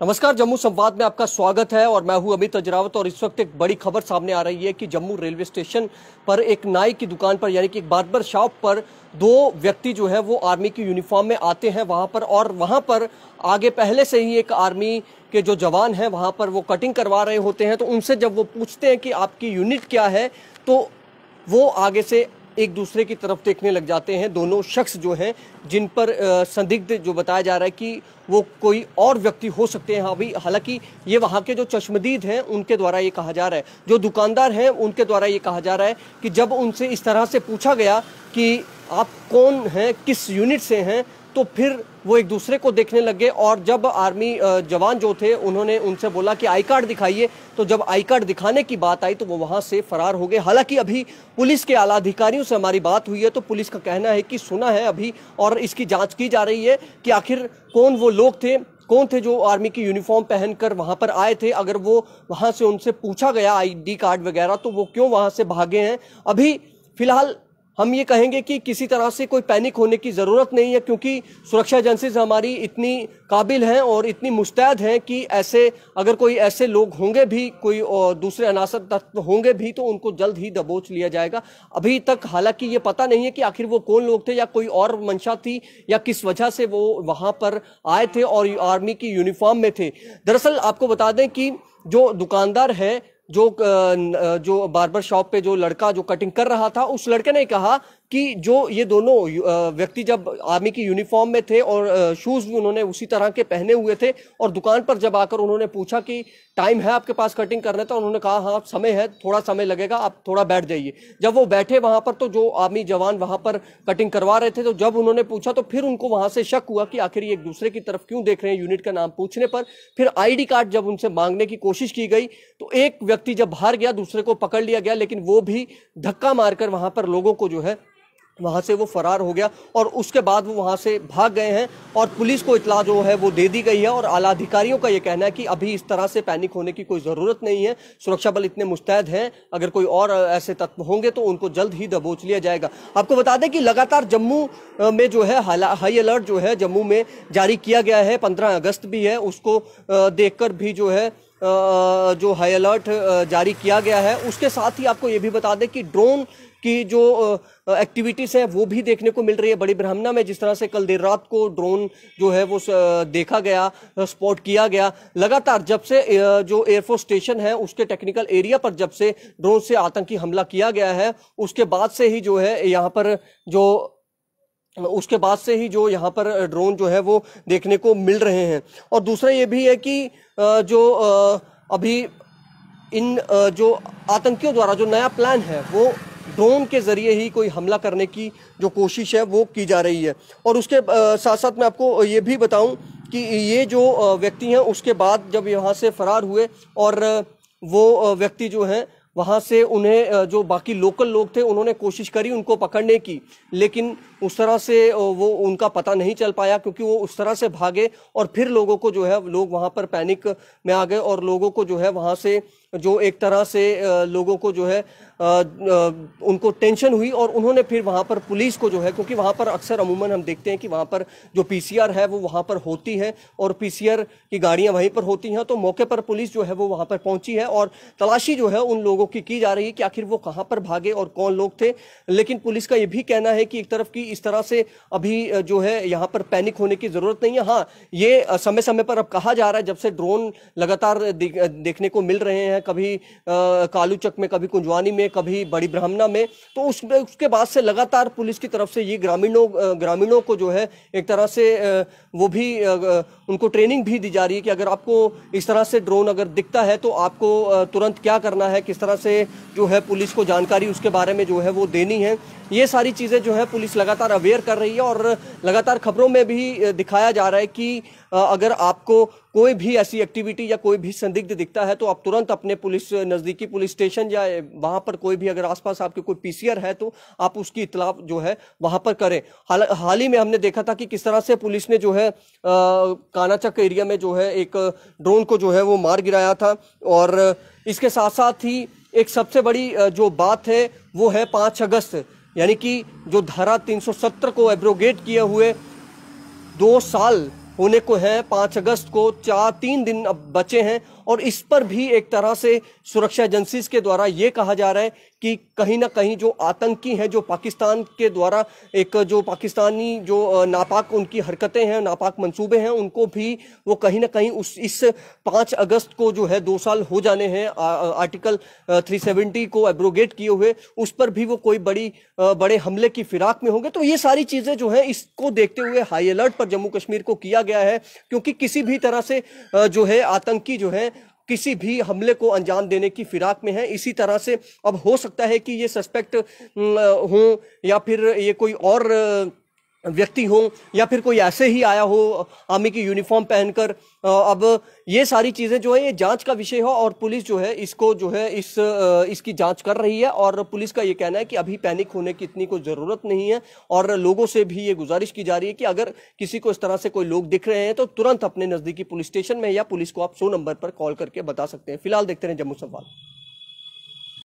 नमस्कार, जम्मू संवाद में आपका स्वागत है और मैं हूं अमित अजरावत। और इस वक्त एक बड़ी खबर सामने आ रही है कि जम्मू रेलवे स्टेशन पर एक नाई की दुकान पर यानी कि एक बार्बर शॉप पर दो व्यक्ति जो है वो आर्मी की यूनिफॉर्म में आते हैं वहां पर, और वहां पर आगे पहले से ही एक आर्मी के जो जवान हैं वहां पर वो कटिंग करवा रहे होते हैं। तो उनसे जब वो पूछते हैं कि आपकी यूनिट क्या है, तो वो आगे से एक दूसरे की तरफ देखने लग जाते हैं। दोनों शख्स जो हैं जिन पर संदिग्ध जो बताया जा रहा है कि वो कोई और व्यक्ति हो सकते हैं। अभी हालांकि ये वहाँ के जो चश्मदीद हैं उनके द्वारा ये कहा जा रहा है, जो दुकानदार हैं उनके द्वारा ये कहा जा रहा है कि जब उनसे इस तरह से पूछा गया कि आप कौन हैं, किस यूनिट से हैं, तो फिर वो एक दूसरे को देखने लगे। और जब आर्मी जवान जो थे उन्होंने उनसे बोला कि आई कार्ड दिखाइए, तो जब आई कार्ड दिखाने की बात आई तो वो वहां से फरार हो गए। हालांकि अभी पुलिस के आला अधिकारियों से हमारी बात हुई है तो पुलिस का कहना है कि सुना है अभी और इसकी जांच की जा रही है कि आखिर कौन वो लोग थे, कौन थे जो आर्मी की यूनिफॉर्म पहनकर वहां पर आए थे। अगर वो वहां से उनसे पूछा गया आईडी कार्ड वगैरह, तो वो क्यों वहां से भागे हैं। अभी फिलहाल हम ये कहेंगे कि किसी तरह से कोई पैनिक होने की ज़रूरत नहीं है, क्योंकि सुरक्षा एजेंसीज हमारी इतनी काबिल हैं और इतनी मुस्तैद हैं कि ऐसे अगर कोई ऐसे लोग होंगे भी, कोई और दूसरे अनासर तत्व होंगे भी, तो उनको जल्द ही दबोच लिया जाएगा। अभी तक हालांकि ये पता नहीं है कि आखिर वो कौन लोग थे या कोई और मंशा थी या किस वजह से वो वहाँ पर आए थे और आर्मी की यूनिफॉर्म में थे। दरअसल आपको बता दें कि जो दुकानदार है, जो बार्बर शॉप पे जो लड़का जो कटिंग कर रहा था, उस लड़के ने कहा कि जो ये दोनों व्यक्ति जब आर्मी की यूनिफॉर्म में थे और शूज भी उन्होंने उसी तरह के पहने हुए थे, और दुकान पर जब आकर उन्होंने पूछा कि टाइम है आपके पास कटिंग करने, तो उन्होंने कहा हाँ समय है, थोड़ा समय लगेगा, आप थोड़ा बैठ जाइए। जब वो बैठे वहां पर, तो जो आर्मी जवान वहां पर कटिंग करवा रहे थे, तो जब उन्होंने पूछा तो फिर उनको वहां से शक हुआ कि आखिर ये एक दूसरे की तरफ क्यों देख रहे हैं। यूनिट का नाम पूछने पर फिर आईडी कार्ड जब उनसे मांगने की कोशिश की गई, तो एक व्यक्ति जब बाहर गया दूसरे को पकड़ लिया गया, लेकिन वो भी धक्का मारकर वहां पर लोगों को जो है वहां से वो फरार हो गया और उसके बाद वो वहां से भाग गए हैं। और पुलिस को इत्तला जो है वो दे दी गई है और आला अधिकारियों का ये कहना है कि अभी इस तरह से पैनिक होने की कोई जरूरत नहीं है। सुरक्षा बल इतने मुस्तैद हैं, अगर कोई और ऐसे तत्व होंगे तो उनको जल्द ही दबोच लिया जाएगा। आपको बता दें कि लगातार जम्मू में जो है हाई अलर्ट जो है जम्मू में जारी किया गया है। 15 अगस्त भी है, उसको देखकर भी जो है जो हाई अलर्ट जारी किया गया है। उसके साथ ही आपको ये भी बता दें कि ड्रोन की जो एक्टिविटीज है वो भी देखने को मिल रही है बड़ी ब्राह्मणा में। जिस तरह से कल देर रात को ड्रोन जो है वो देखा गया, स्पॉट किया गया। लगातार जब से जो एयरफोर्स स्टेशन है उसके टेक्निकल एरिया पर जब से ड्रोन से आतंकी हमला किया गया है, उसके बाद से ही जो है यहाँ पर ड्रोन जो है वो देखने को मिल रहे हैं। और दूसरा ये भी है कि जो अभी इन जो आतंकियों द्वारा जो नया प्लान है वो ड्रोन के जरिए ही कोई हमला करने की जो कोशिश है वो की जा रही है। और उसके साथ साथ मैं आपको ये भी बताऊं कि ये जो व्यक्ति हैं उसके बाद जब यहाँ से फरार हुए और वो व्यक्ति जो हैं वहाँ से उन्हें जो बाकी लोकल लोग थे उन्होंने कोशिश करी उनको पकड़ने की, लेकिन उस तरह से वो उनका पता नहीं चल पाया, क्योंकि वो उस तरह से भागे और फिर लोगों को जो है लोग वहाँ पर पैनिक में आ गए और लोगों को जो है वहाँ से जो एक तरह से लोगों को जो है उनको टेंशन हुई और उन्होंने फिर वहाँ पर पुलिस को जो है, क्योंकि वहाँ पर अक्सर अमूमन हम देखते हैं कि वहाँ पर जो पीसीआर है वो वहाँ पर होती है और पीसीआर की गाड़ियाँ वहीं पर होती हैं, तो मौके पर पुलिस जो है वो वहाँ पर पहुंची है और तलाशी जो है उन लोगों की जा रही है कि आखिर वो कहाँ पर भागे और कौन लोग थे। लेकिन पुलिस का ये भी कहना है कि एक तरफ की इस तरह से अभी जो है यहाँ पर पैनिक होने की जरूरत नहीं है। हाँ, ये समय समय पर अब कहा जा रहा है, जब से ड्रोन लगातार देखने को मिल रहे हैं, कभी कालूचक में, कभी कुंजवानी में, कभी बड़ी ब्राह्मणा में, तो उसके बाद से लगातार पुलिस की तरफ से ये ग्रामीणों को जो है एक तरह से वो भी उनको ट्रेनिंग भी दी जा रही है कि अगर आपको इस तरह से ड्रोन अगर दिखता है तो आपको तुरंत क्या करना है, किस तरह से जो है पुलिस को जानकारी उसके बारे में जो है वो देनी है। ये सारी चीज़ें जो है पुलिस लगातार अवेयर कर रही है और लगातार खबरों में भी दिखाया जा रहा है कि अगर आपको कोई भी ऐसी एक्टिविटी या कोई भी संदिग्ध दिखता है तो आप तुरंत अपने नज़दीकी पुलिस स्टेशन या वहाँ पर कोई भी अगर आसपास आपके कोई पीसीआर है तो आप उसकी इत्तला जो है वहाँ पर करें। हाल ही में हमने देखा था कि किस तरह से पुलिस ने जो है कानाचक एरिया में जो है एक ड्रोन को जो है वो मार गिराया था। और इसके साथ साथ ही एक सबसे बड़ी जो बात है वो है 5 अगस्त, यानी कि जो धारा 370 को एब्रोगेट किए हुए 2 साल होने को है। 5 अगस्त को 3 दिन अब बचे हैं और इस पर भी एक तरह से सुरक्षा एजेंसीज के द्वारा ये कहा जा रहा है कि कहीं ना कहीं जो आतंकी हैं, जो पाकिस्तान के द्वारा एक जो पाकिस्तानी जो नापाक उनकी हरकतें हैं, नापाक मंसूबे हैं, उनको भी वो कहीं ना कहीं इस 5 अगस्त को जो है 2 साल हो जाने हैं आर्टिकल 370 को एब्रोगेट किए हुए, उस पर भी वो कोई बड़े हमले की फिराक में होंगे। तो ये सारी चीजें जो है इसको देखते हुए हाई अलर्ट पर जम्मू कश्मीर को किया गया है, क्योंकि किसी भी तरह से जो है आतंकी जो है किसी भी हमले को अंजाम देने की फिराक में है। इसी तरह से अब हो सकता है कि ये सस्पेक्ट हो या फिर ये कोई और व्यक्ति हो या फिर कोई ऐसे ही आया हो आर्मी की यूनिफॉर्म पहनकर। अब ये सारी चीजें जो है ये जांच का विषय हो और पुलिस जो है इसको जो है इसकी जांच कर रही है। और पुलिस का ये कहना है कि अभी पैनिक होने की इतनी कोई जरूरत नहीं है और लोगों से भी ये गुजारिश की जा रही है कि अगर किसी को इस तरह से कोई लोग दिख रहे हैं तो तुरंत अपने नजदीकी पुलिस स्टेशन में या पुलिस को आप 100 नंबर पर कॉल करके बता सकते हैं। फिलहाल देखते रहे जम्मू संवाद।